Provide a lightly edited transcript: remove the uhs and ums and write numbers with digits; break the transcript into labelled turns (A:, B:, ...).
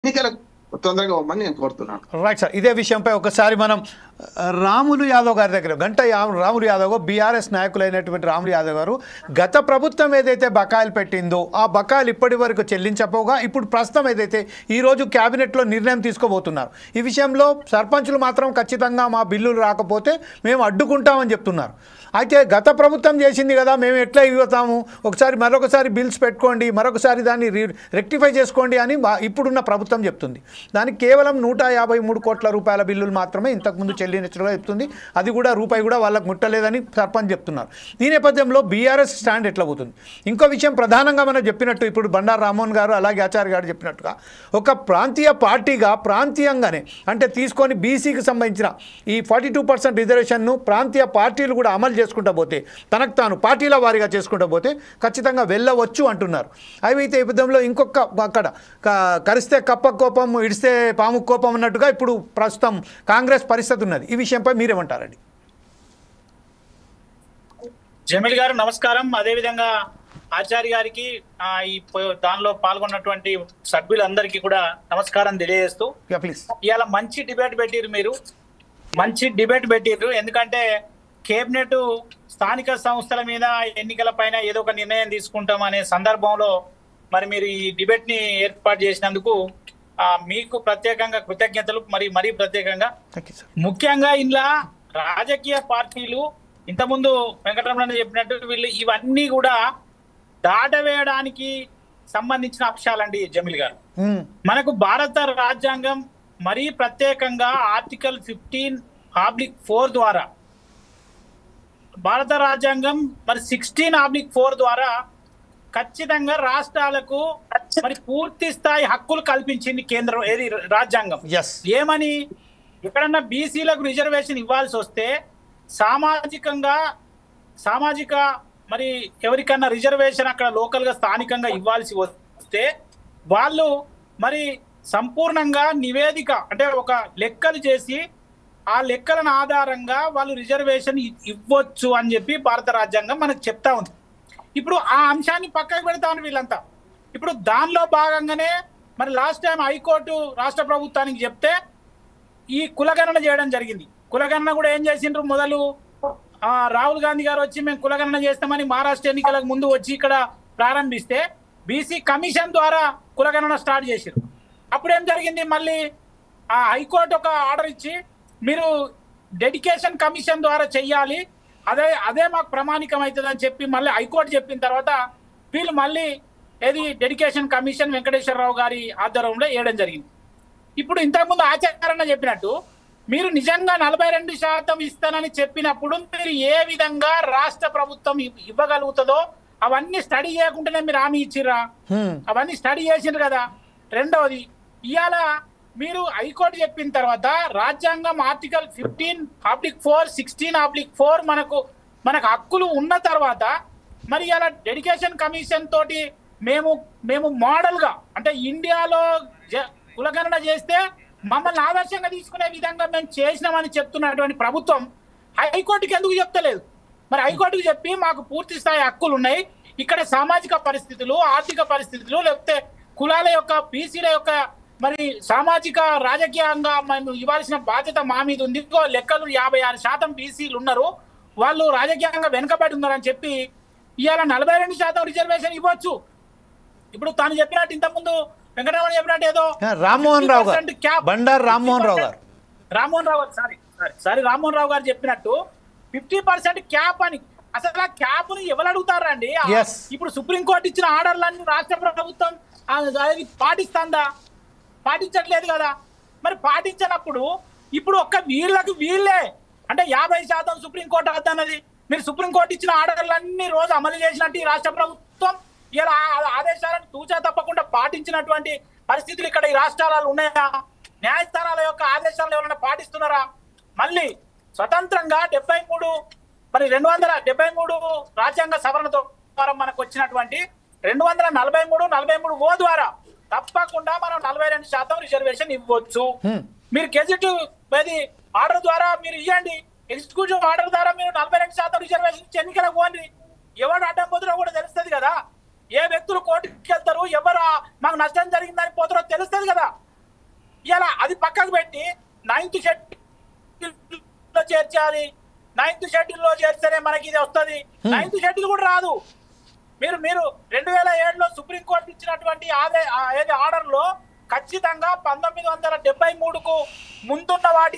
A: ఎన్నికలకు తొందరగా ఇవ్వమని నేను కోరుతున్నాను.
B: రైట్ సార్, ఇదే విషయంపై ఒకసారి మనం రాములు యాదవ్ గారి దగ్గర రాములు యాదవ్ బీఆర్ఎస్ నాయకులైనటువంటి రాములు యాదవ్ గారు గత ప్రభుత్వం ఏదైతే బకాయిలు పెట్టిందో ఆ బకాయిలు ఇప్పటి వరకు చెల్లించపోగా ఇప్పుడు ప్రస్తుతం ఏదైతే ఈరోజు క్యాబినెట్లో నిర్ణయం తీసుకోబోతున్నారు. ఈ విషయంలో సర్పంచులు మాత్రం ఖచ్చితంగా మా బిల్లులు రాకపోతే మేము అడ్డుకుంటామని చెప్తున్నారు. అయితే గత ప్రభుత్వం చేసింది కదా, మేము ఎట్లా ఇవ్వతాము, మరొకసారి బిల్స్ పెట్టుకోండి, మరొకసారి దాన్ని రెక్టిఫై చేసుకోండి అని ఇప్పుడున్న ప్రభుత్వం చెప్తుంది. దానికి కేవలం 153 కోట్ల రూపాయల బిల్లులు మాత్రమే ఇంతకుముందు చెల్లించడం చెప్తుంది. అది కూడా రూపాయి కూడా వాళ్ళకు ముట్టలేదని సర్పంచ్ చెప్తున్నారు. ఈ నేపథ్యంలో బీఆర్ఎస్ స్టాండ్ ఎట్లా పోతుంది? ఇంకో విషయం ప్రధానంగా మనం చెప్పినట్టు ఇప్పుడు బండారు రామ్మోహన్ గారు అలాగే ఆచార్య గారు చెప్పినట్టుగా ఒక ప్రాంతీయ పార్టీగా ప్రాంతీయంగానే అంటే తీసుకొని బీసీకి సంబంధించిన ఈ 42% రిజర్వేషన్ను ప్రాంతీయ పార్టీలు కూడా అమలు చేసుకుంటూ పోతే తనకు తాను పార్టీల వారీగా చేసుకుంటూ పోతే ఖచ్చితంగా వెళ్ళవచ్చు అంటున్నారు. అయితే ఈ విధంలో ఇంకొక అక్కడ కరిస్తే కప్ప కోపం ఇడిస్తే పాము కోపం అన్నట్టుగా ఇప్పుడు ప్రస్తుతం కాంగ్రెస్ పరిస్థితి ఉన్నది. ఈ విషయంపై మీరేమంటారండి?
C: జమీల్ గారు నమస్కారం. అదేవిధంగా ఆచార్య గారికి ఈ దానిలో పాల్గొన్నటువంటి సభ్యులందరికీ కూడా నమస్కారం తెలియజేస్తూ, ఇవాళ మంచి డిబేట్ పెట్టిర్రు. ఎందుకంటే కేబినెట్ స్థానిక సంస్థల మీద ఎన్నికల పైన ఏదో ఒక నిర్ణయం తీసుకుంటాం అనే సందర్భంలో మరి మీరు ఈ డిబేట్ ని ఏర్పాటు చేసినందుకు మీకు ప్రత్యేకంగా కృతజ్ఞతలు. మరీ ప్రత్యేకంగా ముఖ్యంగా ఇందులో రాజకీయ పార్టీలు ఇంతకుముందు వెంకటరమణ చెప్పినట్టు వీళ్ళు ఇవన్నీ కూడా దాటవేయడానికి సంబంధించిన అంశాలండి జమీల్ గారు. మనకు భారత రాజ్యాంగం మరీ ప్రత్యేకంగా ఆర్టికల్ 15(4) ద్వారా భారత రాజ్యాంగం మరి 16(4) ద్వారా ఖచ్చితంగా రాష్ట్రాలకు మరి పూర్తి స్థాయి హక్కులు కల్పించింది కేంద్రం రాజ్యాంగం. ఏమని ఎక్కడన్నా బీసీలకు రిజర్వేషన్ ఇవ్వాల్సి వస్తే సామాజిక మరి ఎవరికన్నా రిజర్వేషన్ అక్కడ లోకల్ గా స్థానికంగా ఇవ్వాల్సి వస్తే వాళ్ళు మరి సంపూర్ణంగా నివేదిక అంటే ఒక లెక్కలు చేసి ఆ లెక్కలను ఆధారంగా వాళ్ళు రిజర్వేషన్ ఇవ్వచ్చు అని చెప్పి భారత రాజ్యాంగం మనకు చెప్తా ఉంది. ఇప్పుడు ఆ అంశాన్ని పక్కకు పెడతామని వీళ్ళంతా ఇప్పుడు దానిలో భాగంగానే మరి లాస్ట్ టైం హైకోర్టు రాష్ట్ర ప్రభుత్వానికి చెప్తే ఈ కులగణన చేయడం జరిగింది. కులగణన కూడా ఏం చేసిండ్రు, మొదలు రాహుల్ గాంధీ గారు వచ్చి మేము కులగణన చేస్తామని మహారాష్ట్ర ఎన్నికలకు ముందు వచ్చి ఇక్కడ ప్రారంభిస్తే బీసీ కమిషన్ ద్వారా కులగణన స్టార్ట్ చేశారు. అప్పుడు ఏం జరిగింది, మళ్ళీ ఆ హైకోర్టు ఒక ఆర్డర్ ఇచ్చి మీరు డెడికేషన్ కమిషన్ ద్వారా చెయ్యాలి, అదే మాకు ప్రమాణికం అవుతుంది అని చెప్పి మళ్ళీ హైకోర్టు చెప్పిన తర్వాత వీళ్ళు మళ్ళీ ఏది డెడికేషన్ కమిషన్ వెంకటేశ్వరరావు గారి ఆధ్వర్యంలో వేయడం జరిగింది. ఇప్పుడు ఇంతకుముందు ఆచార్య చెప్పినట్టు మీరు నిజంగా 42% ఇస్తానని చెప్పినప్పుడు మీరు ఏ విధంగా రాష్ట్ర ప్రభుత్వం ఇవ్వగలుగుతుందో అవన్నీ స్టడీ చేయకుండానే మీరు హామీ ఇచ్చిర్రా? అవన్నీ స్టడీ చేసిండ్రు కదా. రెండవది, ఇవాళ మీరు హైకోర్టు చెప్పిన తర్వాత రాజ్యాంగం ఆర్టికల్ 15(4) 16(4) మనకు హక్కులు ఉన్న తర్వాత మరి ఇలా డెడికేషన్ కమిషన్ తోటి మేము మోడల్ గా అంటే ఇండియాలో కులగణన చేస్తే మమ్మల్ని ఆదర్శంగా తీసుకునే విధంగా మేము చేసినామని చెప్తున్నటువంటి ప్రభుత్వం హైకోర్టుకి ఎందుకు చెప్తలేదు? మరి హైకోర్టుకు చెప్పి మాకు పూర్తి స్థాయి హక్కులు ఉన్నాయి, ఇక్కడ సామాజిక పరిస్థితులు, ఆర్థిక పరిస్థితులు, లేకపోతే కులాల యొక్క బీసీల యొక్క మరి సామాజిక రాజకీయంగా మేము ఇవ్వాల్సిన బాధ్యత మా మీద ఉంది. లెక్కలు 56% బీసీలు ఉన్నారు, వాళ్ళు రాజకీయంగా వెనుకబడి ఉన్నారని చెప్పి ఇవాళ 42% రిజర్వేషన్ ఇవ్వచ్చు. ఇప్పుడు తాను చెప్పినట్టు ఇంతకుముందు వెంకటరమణ చెప్పినట్టు ఏదో
B: రామ్మోహన్ రావు
C: గారు చెప్పినట్టు 50% క్యాప్ అని. అసలు ఆ క్యాప్ ని ఎవరు అడుగుతారండి? ఇప్పుడు సుప్రీంకోర్టు ఇచ్చిన ఆర్డర్లన్నీ రాష్ట్ర ప్రభుత్వం పాటిస్తుందా? పాటించట్లేదు కదా. మరి పాటించినప్పుడు ఇప్పుడు వీళ్ళే అంటే 50% సుప్రీంకోర్టు వద్దన్నది. మీరు సుప్రీంకోర్టు ఇచ్చిన ఆర్డర్లన్నీ రోజు అమలు చేసినట్టు ఈ రాష్ట్ర ప్రభుత్వం ఇలా ఆదేశాలను తూచా తప్పకుండా పాటించినటువంటి పరిస్థితులు ఇక్కడ ఈ రాష్ట్రాలలో ఉన్నాయా? న్యాయస్థానాల యొక్క ఆదేశాలను ఎవరైనా పాటిస్తున్నారా? మళ్ళీ స్వతంత్రంగా 273 రాజ్యాంగ సవరణ ద్వారా మనకు వచ్చినటువంటి 243(43)(O) ద్వారా తప్పకుండా మనం 42% రిజర్వేషన్ ఇవ్వచ్చు. మీరు గెజెట్ ఆర్డర్ ద్వారా మీరు ఇవ్వండి, ఎగ్జిక్యూటివ్ ఆర్డర్ ద్వారా మీరు 42% రిజర్వేషన్ ఇచ్చి ఎన్నికలకు పోండి. ఎవరు అడ్డం పోతారో కూడా తెలుస్తుంది కదా. ఏ వ్యక్తులు కోర్టుకి వెళ్తారు, ఎవరు మాకు నష్టం జరిగిందని పోతారో తెలుస్తుంది కదా. ఇలా అది పక్కకు పెట్టి 9th షెడ్యూల్లో చేర్చాలి, 9th షెడ్యూల్లో చేర్స్తేనే మనకి ఇది వస్తుంది. 9th షెడ్యూల్ కూడా రాదు. మీరు 2007లో సుప్రీంకోర్టు ఇచ్చినటువంటి ఆర్డర్ లో ఖచ్చితంగా 1973కు ముందున్న వాటి